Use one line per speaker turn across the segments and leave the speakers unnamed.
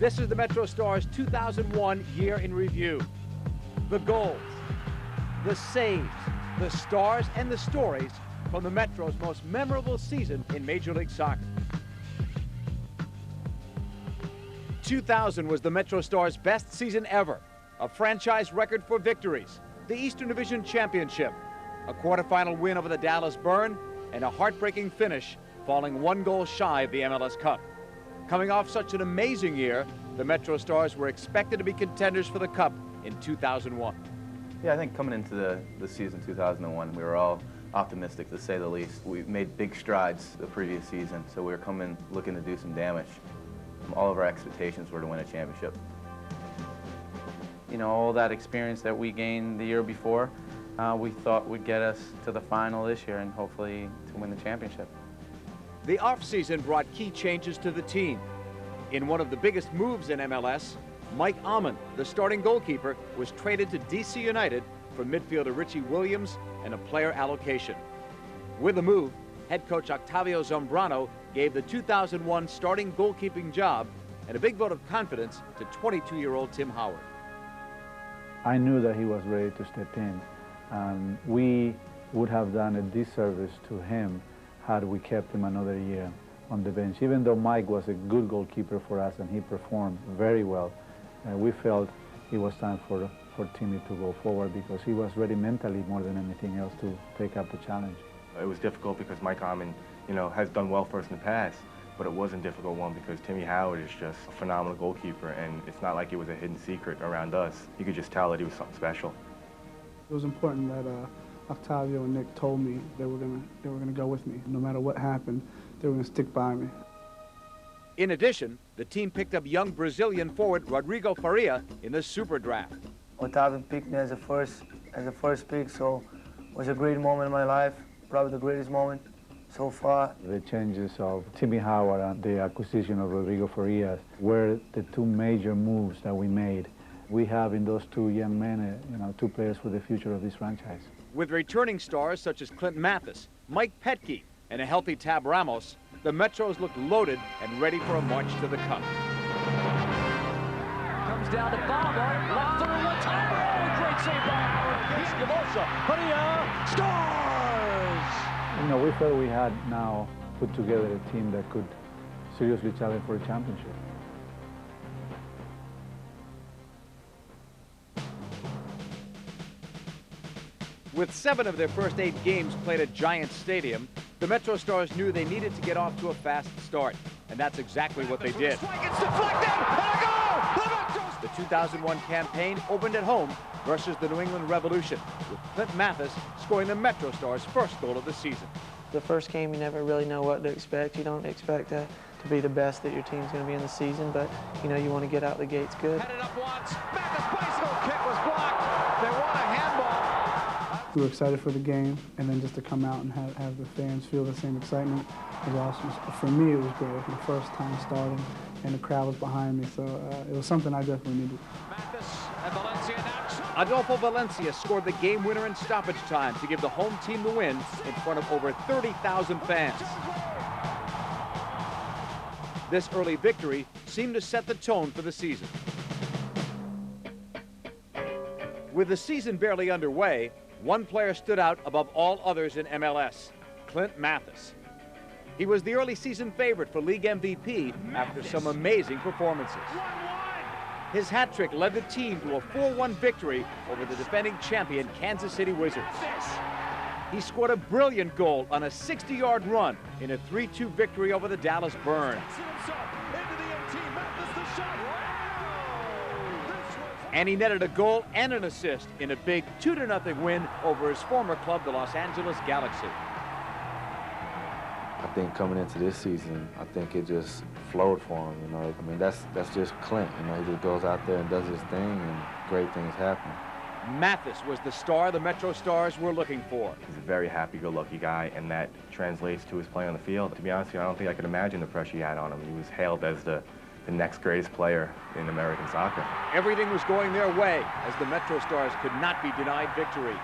This is the Metrostars 2001 year in review. The goals, the saves, the stars, and the stories from the Metro's most memorable season in Major League Soccer. 2000 was the Metrostars' best season ever. A franchise record for victories, the Eastern Division Championship, a quarterfinal win over the Dallas Burn, and a heartbreaking finish, falling 1 goal shy of the MLS Cup. Coming off such an amazing year, the Metrostars were expected to be contenders for the Cup in 2001.
Yeah, I think coming into the season 2001, we were all optimistic, to say the least. We made big strides the previous season, so we were coming looking to do some damage. All of our expectations were to win a championship.
You know, all that experience that we gained the year before, we thought would get us to the final this year and hopefully to win the championship.
The offseason brought key changes to the team. In one of the biggest moves in MLS, Mike Amon, the starting goalkeeper, was traded to DC United for midfielder Richie Williams and a player allocation. With the move, head coach Octavio Zambrano gave the 2001 starting goalkeeping job and a big vote of confidence to 22-year-old Tim Howard.
I knew that he was ready to step in, and we would have done a disservice to him had we kept him another year on the bench. Even though Mike was a good goalkeeper for us and he performed very well, we felt it was time for Timmy to go forward because he was ready mentally more than anything else to take up the challenge.
It was difficult because Mike Amon, you know, has done well for us in the past, but it was a difficult one because Timmy Howard is just a phenomenal goalkeeper, and it's not like it was a hidden secret around us. You could just tell that he was something special.
It was important that Octavio and Nick told me they were gonna go with me. No matter what happened, they were gonna stick by me.
In addition, the team picked up young Brazilian forward Rodrigo Faria in the Super Draft.
Octavio picked me as a first pick, so it was a great moment in my life, probably the greatest moment so far.
The changes of Timmy Howard and the acquisition of Rodrigo Faria were the 2 major moves that we made. We have in those 2 young men, you know, 2 players for the future of this franchise.
With returning stars such as Clinton Mathis, Mike Petke, and a healthy Tab Ramos, the Metros looked loaded and ready for a march to the Cup.
Comes down to Baba, left to the Lataro, great save by Howard. Escavosa, Padilla, scores!
You know, we felt we had now put together a team that could seriously challenge for a championship.
With 7 of their first 8 games played at Giant Stadium, the Metrostars knew they needed to get off to a fast start, and that's exactly what they did. The 2001 campaign opened at home versus the New England Revolution, with Clint Mathis scoring the Metrostars' first goal of the season.
The first game, you never really know what to expect. You don't expect to be the best that your team's going to be in the season, but you know you want to get out the gates good.
Headed up once, Mathis' bicycle kick was blocked. They won a handball.
We were excited for the game, and then just to come out and have the fans feel the same excitement was awesome. For me, it was great. It was my first time starting, and the crowd was behind me, so it was something I definitely needed.
Mathis and Valencia now.
Adolfo Valencia scored the game winner in stoppage time to give the home team the win in front of over 30,000 fans. This early victory seemed to set the tone for the season. With the season barely underway, one player stood out above all others in MLS, Clint Mathis. He was the early season favorite for league MVP after some amazing performances. His hat trick led the team to a 4-1 victory over the defending champion Kansas City Wizards. He scored a brilliant goal on a 60-yard run in a 3-2 victory over the Dallas Burn. And he netted a goal and an assist in a big 2-0 win over his former club, the Los Angeles Galaxy.
I think coming into this season, I think it just flowed for him, you know. I mean, that's just Clint, you know. He just goes out there and does his thing, and great things happen.
Mathis was the star the Metrostars were looking for.
He's a very happy-go-lucky guy, and that translates to his play on the field. To be honest with you, I don't think I could imagine the pressure he had on him. He was hailed as the next greatest player in American soccer.
Everything was going their way as the Metrostars could not be denied victory.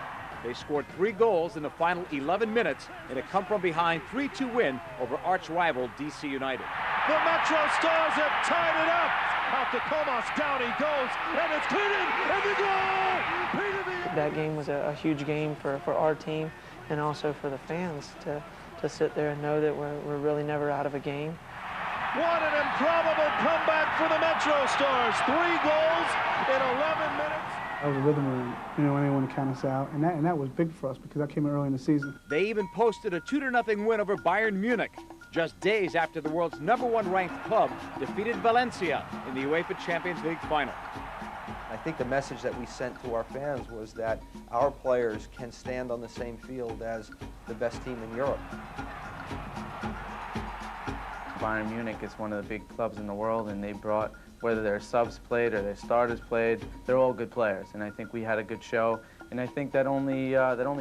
They scored 3 goals in the final 11 minutes in a come-from-behind 3-2 win over arch-rival DC United.
The Metrostars have tied it up Out to Comas, down he goes, and it's Clinton, and the goal!
That game was a huge game for our team and also for the fans to sit there and know that we're really never out of a game.
What an improbable comeback for the Metrostars. 3 goals in 11 minutes.
That was a rhythm room. You know, anyone to count us out, and that was big for us because that came early in the season.
They even posted a 2-0 win over Bayern Munich, just days after the world's #1 ranked club defeated Valencia in the UEFA Champions League final.
I think the message that we sent to our fans was that our players can stand on the same field as the best team in Europe.
Bayern Munich is one of the big clubs in the world, and they brought, whether their subs played or their starters played, they're all good players. And I think we had a good show, and I think that only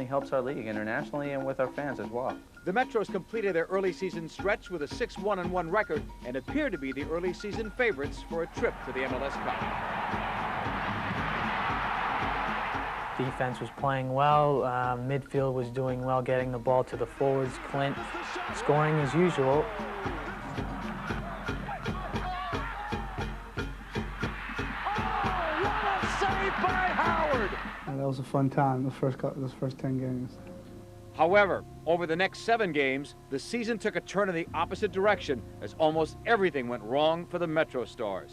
helps our league internationally and with our fans as well.
The Metros completed their early season stretch with a 6-1-1 record and appear to be the early season favorites for a trip to the MLS Cup.
Defense was playing well, midfield was doing well, getting the ball to the forwards. Clint scoring as usual.
That was a fun time, those first 10 games.
However, over the next 7 games, the season took a turn in the opposite direction as almost everything went wrong for the Metrostars.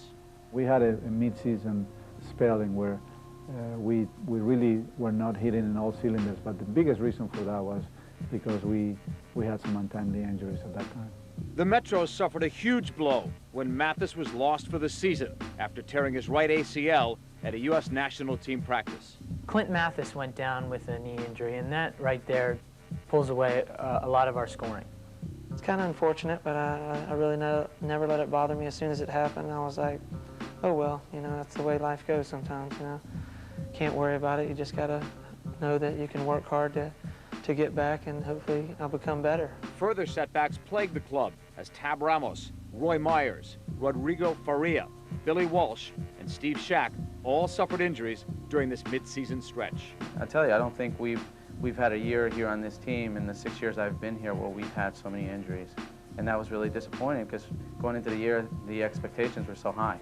We had a mid-season spelling where we really were not hitting in all cylinders, but the biggest reason for that was because we had some untimely injuries at that time.
The Metros suffered a huge blow when Mathis was lost for the season after tearing his right ACL at a U.S. national team practice.
Clint Mathis went down with a knee injury, and that right there pulls away a lot of our scoring.
It's kind of unfortunate, but I really never let it bother me. As soon as it happened, I was like, oh well, you know, that's the way life goes sometimes, you know. Can't worry about it. You just got to know that you can work hard to get back, and hopefully I'll become better.
Further setbacks plagued the club as Tab Ramos, Roy Myers, Rodrigo Faria, Billy Walsh, and Steve Shack all suffered injuries during this mid-season stretch.
I tell you, I don't think we've had a year here on this team in the 6 years I've been here where we've had so many injuries. And that was really disappointing because going into the year, the expectations were so high.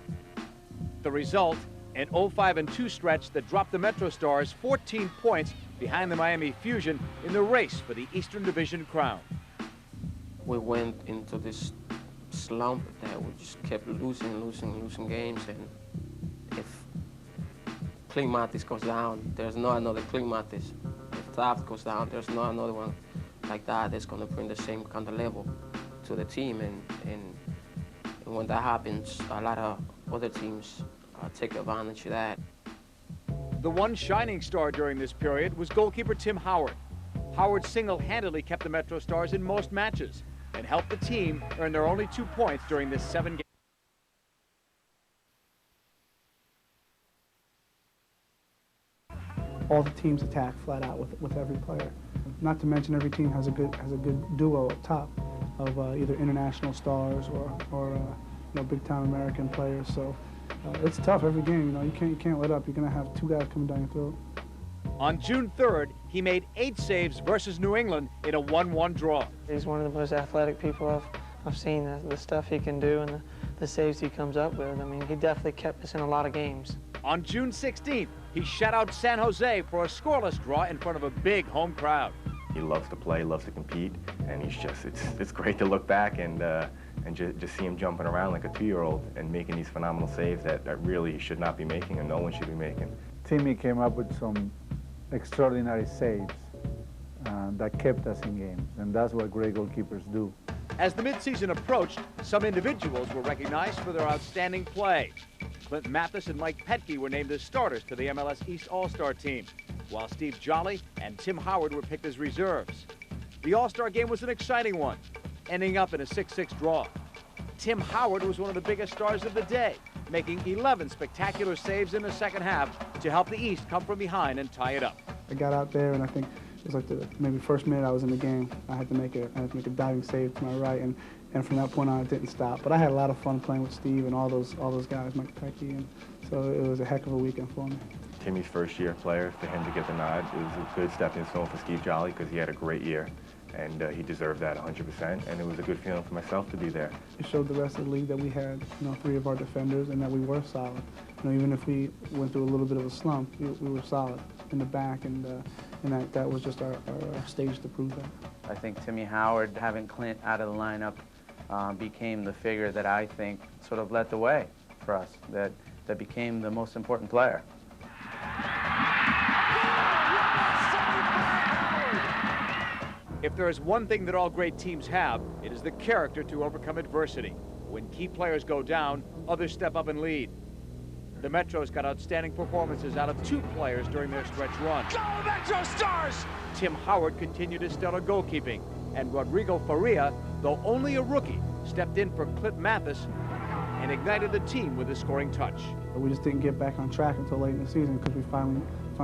The result, an 0-5-2 stretch that dropped the Metrostars 14 points behind the Miami Fusion in the race for the Eastern Division crown.
We went into this slump that we just kept losing games, and if Clint Mathis goes down, there's not another Clint Mathis. If Taft goes down, there's not another one like that that's going to bring the same kind of level to the team, and when that happens, a lot of other teams take advantage of that.
The one shining star during this period was goalkeeper Tim Howard. Howard single-handedly kept the Metrostars in most matches and helped the team earn their only 2 points during this 7-game.
All the teams attack flat out with every player. Not to mention every team has a good duo up top of either international stars or you know, big-time American players. So it's tough every game. You know, you can't let up. You're gonna have 2 guys coming down your throat.
On June 3rd, he made 8 saves versus New England in a 1-1 draw.
He's one of the most athletic people I've seen. The stuff he can do and the saves he comes up with. I mean, he definitely kept us in a lot of games.
On June 16th, he shut out San Jose for a scoreless draw in front of a big home crowd.
He loves to play, loves to compete, and it's great to look back and just see him jumping around like a 2-year-old and making these phenomenal saves that really he should not be making and no one should be making.
Timmy came up with some extraordinary saves that kept us in games, and that's what great goalkeepers do.
As the midseason approached, some individuals were recognized for their outstanding play. Clint Mathis and Mike Petke were named as starters to the MLS East All-Star team, while Steve Jolly and Tim Howard were picked as reserves. The All-Star game was an exciting one, ending up in a 6-6 draw. Tim Howard was one of the biggest stars of the day, making 11 spectacular saves in the second half to help the East come from behind and tie it up.
I got out there, and I think it was like the maybe first minute I was in the game. I had to make a diving save to my right, and from that point on it didn't stop. But I had a lot of fun playing with Steve and all those guys, Mike Petke, and so it was a heck of a weekend for me.
Timmy's first-year player, for him to get the nod, it was a good stepping stone for Steve Jolly because he had a great year. and he deserved that 100%, and it was a good feeling for myself to be there.
It showed the rest of the league that we had, three of our defenders and that we were solid. Even if we went through a little bit of a slump, we were solid in the back, and that was just our stage to prove that.
I think Timmy Howard, having Clint out of the lineup, became the figure that I think sort of led the way for us, that became the most important player.
If there is one thing that all great teams have, it is the character to overcome adversity. When key players go down, others step up and lead. The Metros got outstanding performances out of 2 players during their stretch run.
Go Metrostars!
Tim Howard continued his stellar goalkeeping, and Rodrigo Faria, though only a rookie, stepped in for Clint Mathis and ignited the team with his scoring touch.
We just didn't get back on track until late in the season because we finally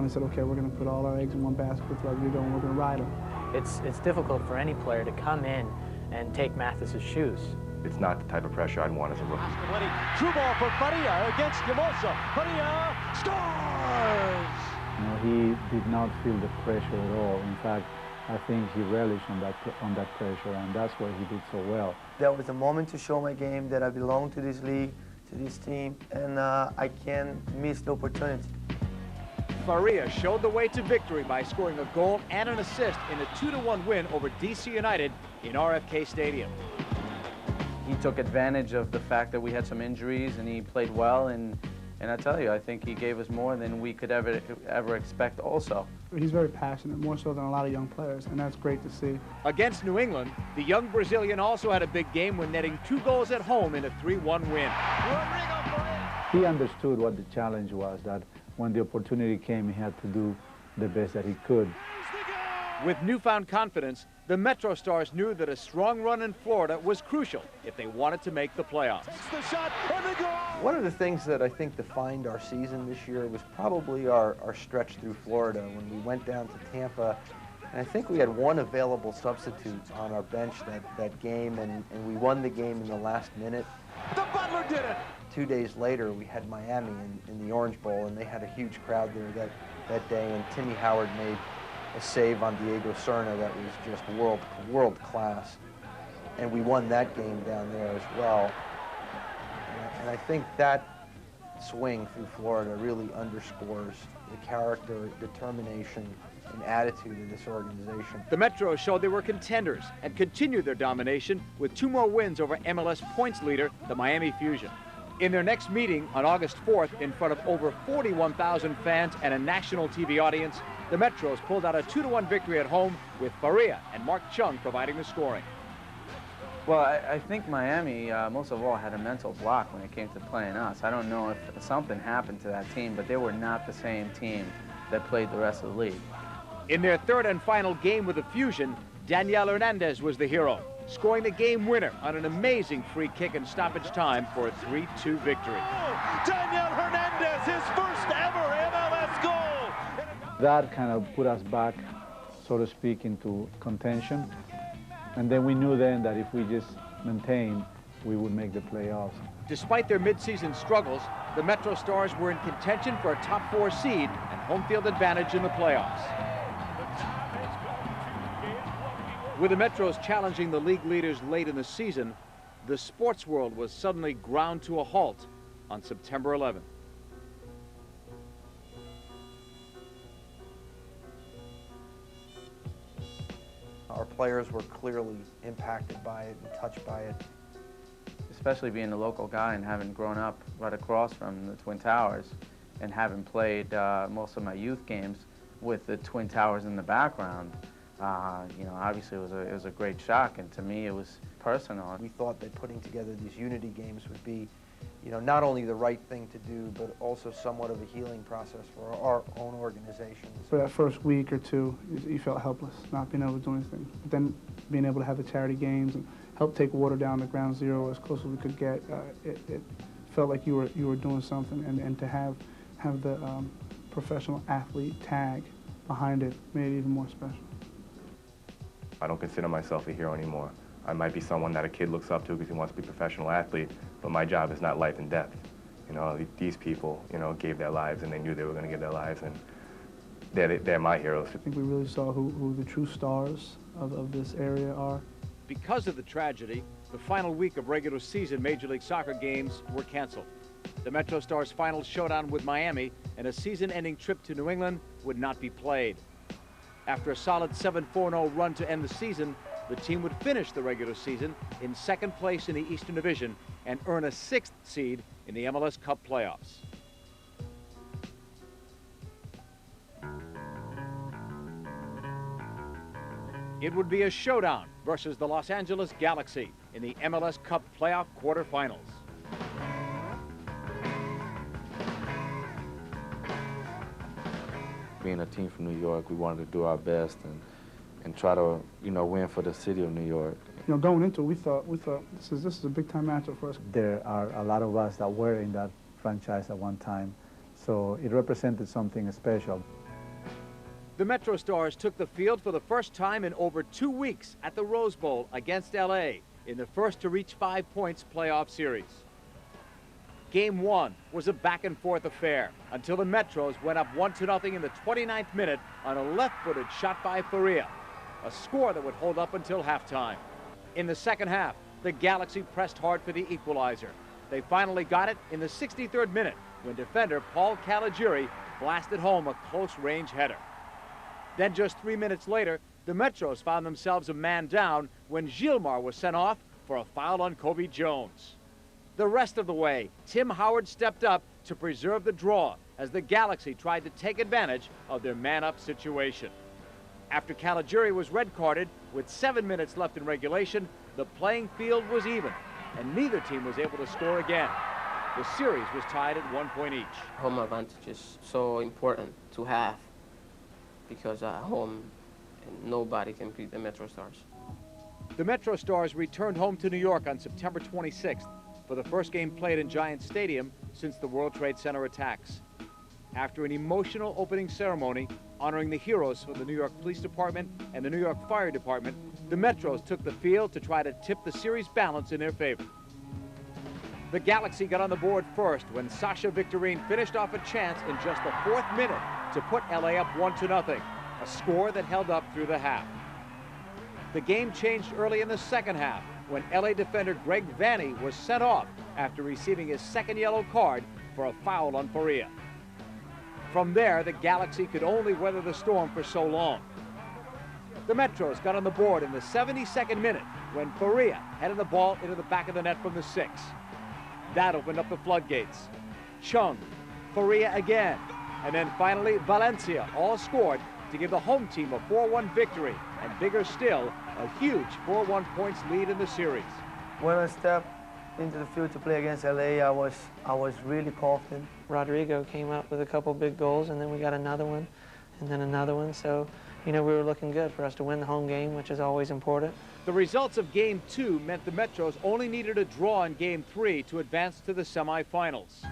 said, okay, we're going to put all our eggs in one basket with Rodrigo and we're going to ride him.
It's difficult for any player to come in and take Mathis's shoes.
It's not the type of pressure I'd want as a rookie.
True ball for Faria against Gamosa. Faria scores!
He did not feel the pressure at all. In fact, I think he relished on that pressure, and that's why he did so well.
That was a moment to show my game that I belong to this league, to this team, and I can't miss the opportunity.
Faria showed the way to victory by scoring a goal and an assist in a 2-1 win over DC United in RFK Stadium.
He took advantage of the fact that we had some injuries, and he played well, and I tell you, I think he gave us more than we could ever expect also.
He's very passionate, more so than a lot of young players, and that's great to see.
Against New England, the young Brazilian also had a big game when netting 2 goals at home in a 3-1 win.
He understood what the challenge was, that when the opportunity came, he had to do the best that he could.
With newfound confidence, the Metrostars knew that a strong run in Florida was crucial if they wanted to make the playoffs.
One of the things that I think defined our season this year was probably our stretch through Florida when we went down to Tampa. And I think we had 1 available substitute on our bench that game, and we won the game in the last minute.
The Butler did it!
2 days later, we had Miami in the Orange Bowl, and they had a huge crowd there that day, and Timmy Howard made a save on Diego Serna that was just world class. And we won that game down there as well. And I think that swing through Florida really underscores the character, determination, and attitude of this organization.
The Metros showed they were contenders and continued their domination with 2 more wins over MLS points leader, the Miami Fusion. In their next meeting on August 4th, in front of over 41,000 fans and a national TV audience, the Metros pulled out a 2-1 victory at home with Faria and Mark Chung providing the scoring.
Well, I think Miami, most of all, had a mental block when it came to playing us. I don't know if something happened to that team, but they were not the same team that played the rest of the league.
In their 3rd and final game with the Fusion, Daniel Hernandez was the hero, scoring the game winner on an amazing free kick in stoppage time for a 3-2 victory.
Daniel Hernandez, his first ever MLS goal!
That kind of put us back, so to speak, into contention. And then we knew then that if we just maintained, we would make the playoffs.
Despite their midseason struggles, the Metrostars were in contention for a top 4 seed and home field advantage in the playoffs. With the Metros challenging the league leaders late in the season, the sports world was suddenly ground to a halt on September 11th.
Our players were clearly impacted by it and touched by it.
Especially being a local guy and having grown up right across from the Twin Towers and having played most of my youth games with the Twin Towers in the background. Obviously it was a great shock, and to me it was personal.
We thought that putting together these unity games would be, not only the right thing to do, but also somewhat of a healing process for our own organizations.
For that first week or 2, you felt helpless, not being able to do anything. But then being able to have the charity games and help take water down to ground zero as close as we could get, it felt like you were doing something, and to have the professional athlete tag behind it made it even more special.
I don't consider myself a hero anymore. I might be someone that a kid looks up to because he wants to be a professional athlete, but my job is not life and death. These people, gave their lives, and they knew they were going to give their lives, and they're my heroes.
I think we really saw who the true stars of this area are.
Because of the tragedy, the final week of regular season Major League Soccer games were canceled. The Metrostars' final showdown with Miami and a season-ending trip to New England would not be played. After a solid 7-4-0 run to end the season, the team would finish the regular season in second place in the Eastern Division and earn a 6th seed in the MLS Cup playoffs. It would be a showdown versus the Los Angeles Galaxy in the MLS Cup playoff quarterfinals.
Being a team from New York, we wanted to do our best and try to, win for the city of New York.
Going into it, we thought this is a big-time matchup for us.
There are a lot of us that were in that franchise at one time, so it represented something special.
The Metrostars took the field for the first time in over 2 weeks at the Rose Bowl against LA in the first to reach 5 points playoff series. Game 1 was a back-and-forth affair until the Metros went up 1-0 in the 29th minute on a left-footed shot by Faria, a score that would hold up until halftime. In the second half, the Galaxy pressed hard for the equalizer. They finally got it in the 63rd minute when defender Paul Caligiuri blasted home a close-range header. Then just 3 minutes later, the Metros found themselves a man down when Gilmar was sent off for a foul on Kobe Jones. The rest of the way, Tim Howard stepped up to preserve the draw as the Galaxy tried to take advantage of their man-up situation. After Caligiuri was red-carded with 7 minutes left in regulation, the playing field was even, and neither team was able to score again. The series was tied at 1 point each.
Home advantage is so important to have because at home, nobody can beat the Metrostars.
The Metrostars returned home to New York on September 26th for the first game played in Giant Stadium since the World Trade Center attacks. After an emotional opening ceremony honoring the heroes for the New York Police Department and the New York Fire Department, the Metros took the field to try to tip the series balance in their favor. The Galaxy got on the board first when Sasha Victorine finished off a chance in just the 4th minute to put LA up 1-0, a score that held up through the half. The game changed early in the second half when LA defender Greg Vanny was sent off after receiving his 2nd yellow card for a foul on Faria. From there, the Galaxy could only weather the storm for so long. The Metros got on the board in the 72nd minute when Faria headed the ball into the back of the net from the 6. That opened up the floodgates. Chung, Faria again, and then finally Valencia all scored to give the home team a 4-1 victory, and bigger still, a huge 4-1 points lead in the series.
When I stepped into the field to play against LA, I was really confident.
Rodrigo came up with a couple big goals, and then we got another one, and then another one. So, we were looking good for us to win the home game, which is always important.
The results of Game 2 meant the Metros only needed a draw in Game 3 to advance to the semifinals.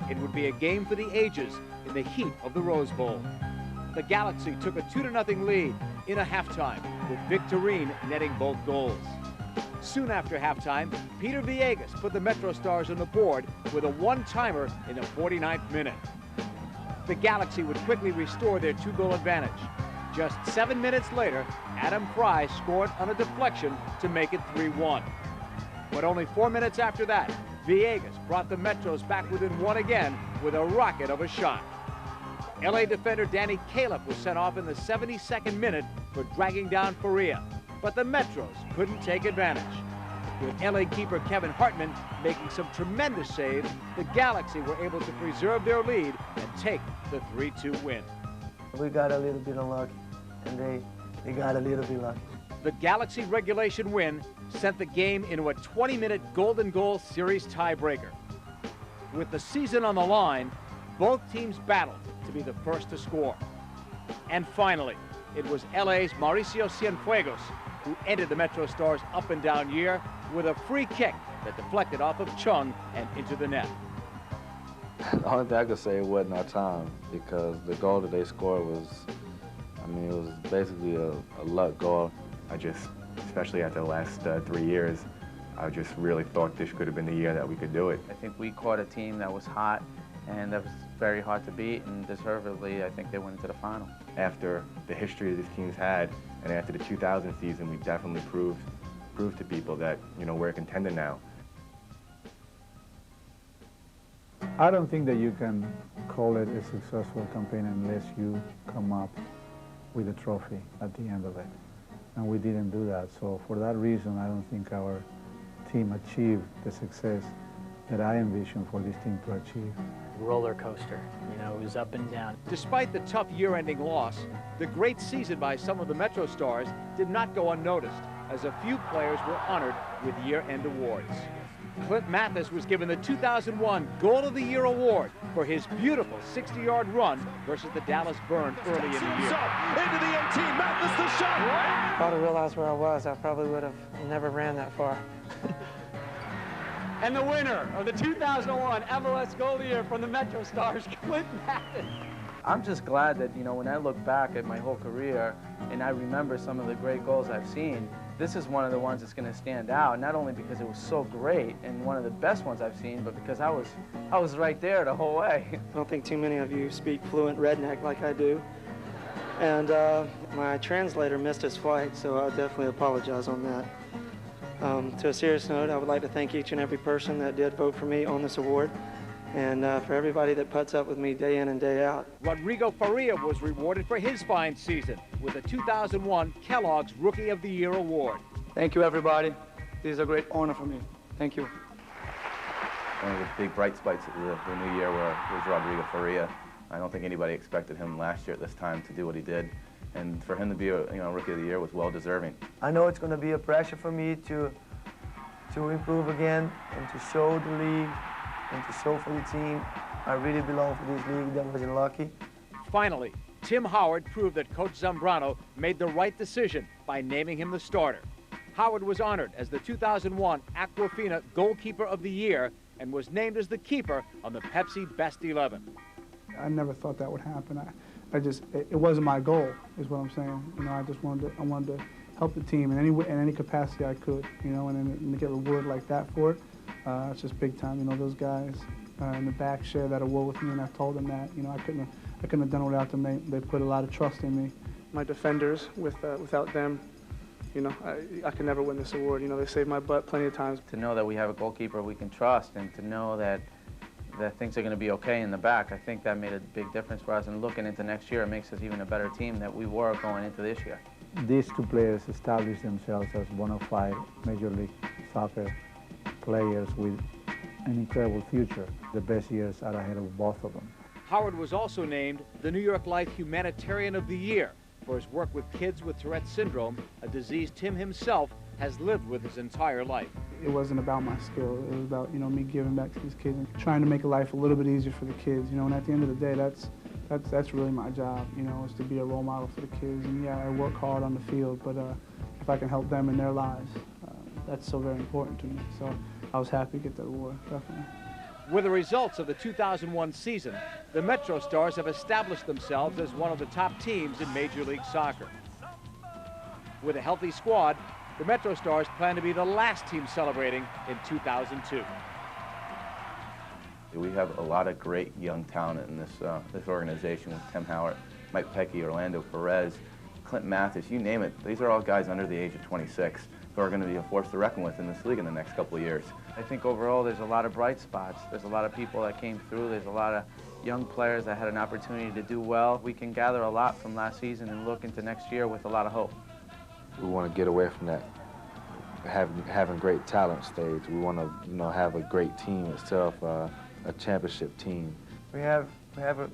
It would be a game for the ages in the heat of the Rose Bowl. The Galaxy took a 2-0 lead in a halftime, with Victorine netting both goals. Soon after halftime, Peter Villegas put the Metrostars on the board with a one-timer in the 49th minute. The Galaxy would quickly restore their 2-goal advantage. Just 7 minutes later, Adam Fry scored on a deflection to make it 3-1. But only 4 minutes after that, Villegas brought the Metros back within one again with a rocket of a shot. LA defender Danny Caleb was sent off in the 72nd minute for dragging down Faria, but the Metros couldn't take advantage. With LA keeper Kevin Hartman making some tremendous saves, the Galaxy were able to preserve their lead and take the 3-2 win.
We got a little bit unlucky, and they got a little bit lucky.
The Galaxy regulation win sent the game into a 20-minute golden goal series tiebreaker. With the season on the line, both teams battled to be the first to score. And finally, it was LA's Mauricio Cienfuegos who ended the Metrostars' up-and-down year with a free kick that deflected off of Chung and into the net.
The only thing I could say, it wasn't our time, because the goal that they scored was, it was basically a luck goal.
I just, especially after the last 3 years, I just really thought this could have been the year that we could do it.
I think we caught a team that was hot and that was very hard to beat, and deservedly, I think they went into the final.
After the history that this team's had, and after the 2000 season, we definitely proved to people that, you know, we're a contender now.
I don't think that you can call it a successful campaign unless you come up with a trophy at the end of it. And we didn't do that. So for that reason, I don't think our team achieved the success that I envisioned for this team to achieve.
Roller coaster, you know, it was up and down.
Despite the tough year-ending loss, the great season by some of the Metrostars did not go unnoticed, as a few players were honored with year-end awards. Clint Mathis was given the 2001 Goal of the Year award for his beautiful 60-yard run versus the Dallas Burn early in the year.
Into the 18, Mathis the shot.
If I'd have realized where I was, I probably would have never ran that far.
And the winner of the 2001 MLS Goal of the Year from the Metrostars, Clint Mathis.
I'm just glad that, you know, when I look back at my whole career and I remember some of the great goals I've seen, this is one of the ones that's going to stand out, not only because it was so great and one of the best ones I've seen, but because I was right there the whole way.
I don't think too many of you speak fluent redneck like I do. And my translator missed his flight, so I definitely apologize on that. To a serious note, I would like to thank each and every person that did vote for me on this award, and for everybody that puts up with me day in and day out.
Rodrigo Faria was rewarded for his fine season with the 2001 Kellogg's Rookie of the Year award.
Thank you, everybody. This is a great honor for me. Thank you.
One of the big bright spots of the new year was Rodrigo Faria. I don't think anybody expected him last year at this time to do what he did. And for him to be a Rookie of the Year was well deserving.
I know it's going to be a pressure for me to improve again and to show the league and to show for the team I really belong for this league that wasn't lucky.
Finally, Tim Howard proved that Coach Zambrano made the right decision by naming him the starter. Howard was honored as the 2001 Aquafina Goalkeeper of the Year and was named as the keeper on the Pepsi Best 11.
I never thought that would happen. It wasn't my goal, is what I'm saying. You know, I wanted to help the team in any capacity I could, you know, and to get rewarded like that for it, it's just big time. You know, those guys in the back share that award with me, and I told them that, you know, I couldn't have done it without them. They put a lot of trust in me. My defenders, without them, you know, I could never win this award. You know, they saved my butt plenty of times.
To know that we have a goalkeeper we can trust, and to know that things are going to be okay in the back, I think that made a big difference for us. And looking into next year, it makes us even a better team than we were going into this year.
These two players established themselves as bona fide Major League Soccer players with an incredible future. The best years are ahead of both of them.
Howard was also named the New York Life Humanitarian of the Year for his work with kids with Tourette's syndrome, a disease Tim himself has lived with his entire life.
It wasn't about my skill. It was about, you know, me giving back to these kids and trying to make life a little bit easier for the kids, you know, and at the end of the day, that's really my job, you know, is to be a role model for the kids. And yeah, I work hard on the field, but if I can help them in their lives, that's so very important to me. So I was happy to get that award, definitely.
With the results of the 2001 season, the Metrostars have established themselves as one of the top teams in Major League Soccer. With a healthy squad, the Metrostars plan to be the last team celebrating in 2002.
We have a lot of great young talent in this organization with Tim Howard, Mike Pecky, Orlando Perez, Clint Mathis, you name it. These are all guys under the age of 26 who are going to be a force to reckon with in this league in the next couple of years.
I think overall there's a lot of bright spots. There's a lot of people that came through. There's a lot of young players that had an opportunity to do well. We can gather a lot from last season and look into next year with a lot of hope.
We want to get away from that having great talent stage. We want to, you know, have a great team itself, a championship team.
We have a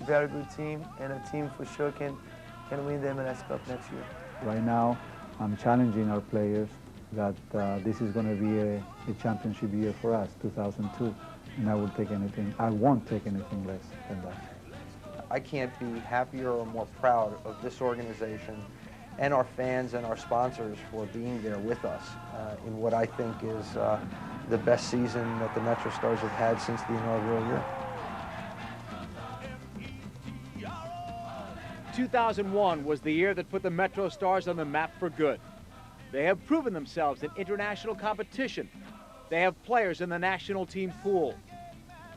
very good team, and a team for sure can win the MLS Cup next year.
Right now, I'm challenging our players that this is going to be a championship year for us, 2002, and I won't take anything less than that.
I can't be happier or more proud of this organization and our fans and our sponsors for being there with us in what I think is the best season that the Metrostars have had since the inaugural year.
2001 was the year that put the Metrostars on the map for good. They have proven themselves in international competition. They have players in the national team pool.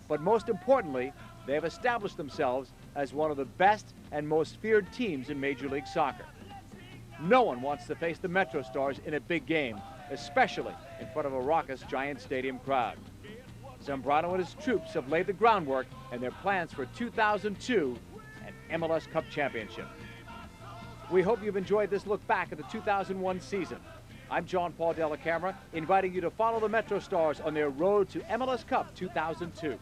But most importantly, they have established themselves as one of the best and most feared teams in Major League Soccer. No one wants to face the Metrostars in a big game, especially in front of a raucous Giant Stadium crowd. Zambrano and his troops have laid the groundwork and their plans for 2002 and MLS Cup Championship. We hope you've enjoyed this look back at the 2001 season. I'm John Paul Della Camera, inviting you to follow the Metrostars on their road to MLS Cup 2002.